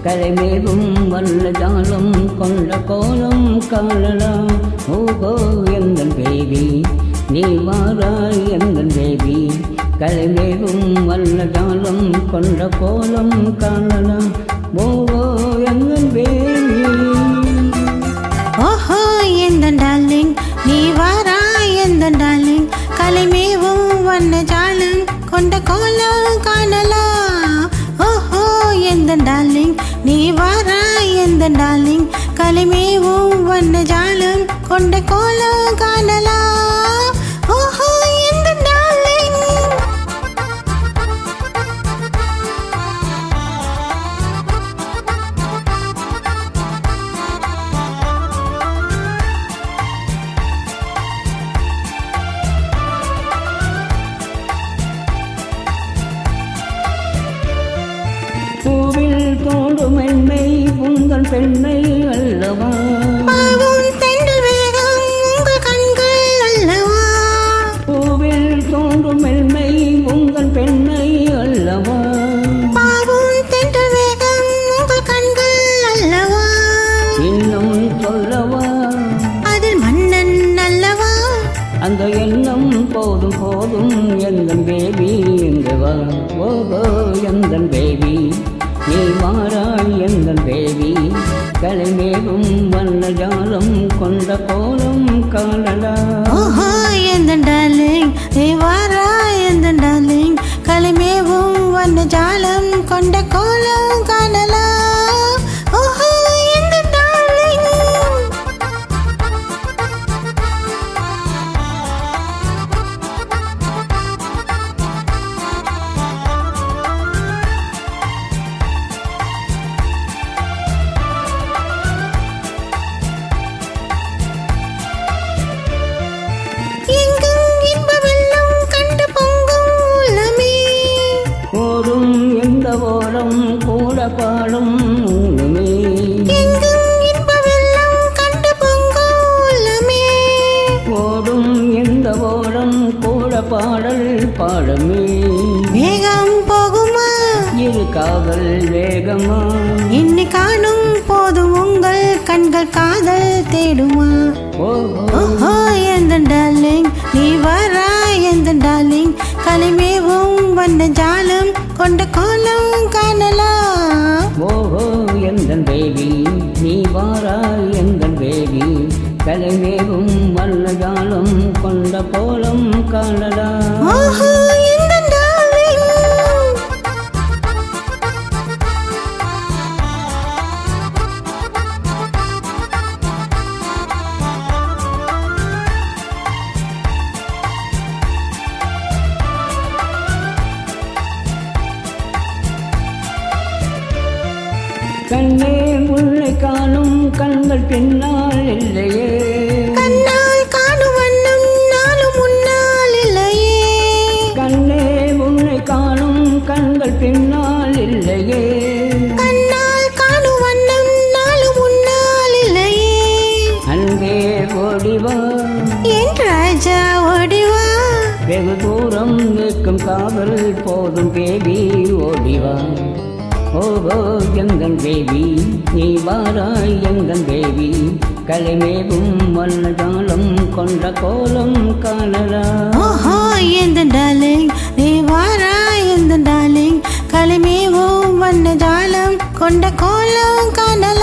கலைமேவும் வல்ல ஜாலம் கொண்ட கோலம் காணலாம். ஓகோ எந்தன் பேபி நீ வாராய் எந்தன் பேபி, கலைமேவும் வல்ல ஜாலம் கொண்ட கோலம் காணலாம். ஓகோ எந்தன் பேபி. ஓஹோ எந்தன் டார்லிங் நீ வாராய் எந்தன் டார்லிங், கலைமேவும் வண்ண ஜாலம் கொண்ட கோலம் காணலாம். ஓஹோ எந்தன் டார்லிங் நீ வாராய் எந்தன் டார்லிங், கலைமேவும் வண்ண ஜாலம் கொண்ட கோலம் காணலாம். ஓஹோ எந்தன் டார்லிங். பூவில் தோடும் மென்மை உங்கள் பெண்ணை அல்லவா, பாவும் தென்றல் வேகம் உங்கள் கண்கள் அல்லவா, பூவில் தோன்றும் மென்மை உங்கள் பெண்ணை அல்லவா, பாவும் தென்றல் வேகம் உங்கள் கண்கள் அல்லவா, இன்னும் சொல்லவா அதில் மன்னன் அல்லவா, அந்த எண்ணம் போதும் போதும் எந்தன் பேபி எங்கவா. ஓகோ எந்தன் பேபி நீ மாறாய் எந்தன் பேபி, கலைமேவும் வண்ண ஜாலம் கொண்ட கோலம் காணலாம். ஓஹோ எந்தன் டார்லிங் நீ வாராய் எந்தன் டார்லிங், கலைமேவும் வண்ண ஜாலம் கொண்ட கோலம் காணலாம். ஓஹோ எந்தன் டார்லிங். எங்கும் இன்ப வெள்ளம் கண்டு பொங்கும் உள்ளமே, ஓடும் எந்த ஓரம் கூட பாடும் ஊனுமே, எங்கும் இன்ப வெள்ளம் கண்டு பொங்கும் உள்ளமே, ஓடும் எந்த ஓரம் கூட பாடல் பாடுமே, வேகம் போகுமா இரு காதல் வேகமா, என்னை காணும் போதும் உங்கள் கண்கள் காதல் தேடுமா. ஓஹோ ஓஹோ எந்தன் டார்லிங் நீ வாராய் எந்தன் டார்லிங், கலைமேவும் வண்ண ஜாலம் கொண்ட கோலம் காணலாம். ஓஹோ எந்தன் பேபி நீ வாராய் எந்தன் பேபி, கலைமேவும் வல்ல ஜாலம் கொண்ட கோலம் காணலாம். ஓஹோ எந்தன் டார்லிங். கண்ணே உன்னை காணும் கண்கள் பின்னால் இல்லையே, கண்ணால் காணும் வண்ணம் நாளும் முன்னால் இல்லையே, கண்ணே உன்னை காணும் கண்கள் பின்னால் இல்லையே, கண்ணால் காணும் வண்ணம் நாளும் முன்னால் இல்லையே, அன்பே ஓடிவா என் ராஜா ஓடிவா, வெகு தூரம் நிற்கும் காவல் போதும் பேபி ஓடிவா. ஓஹோ எந்தன் பேபி நீ வாராய் எந்தன் பேபி, கலைமேவும் வண்ண ஜாலம் கொண்ட கோலம் காணலாம். ஓஹோ எந்தன் டார்லிங் நீ வாராய் எந்தன் டார்லிங், கலைமேவும் வண்ண ஜாலம் கொண்ட கோலம் காணலாம்.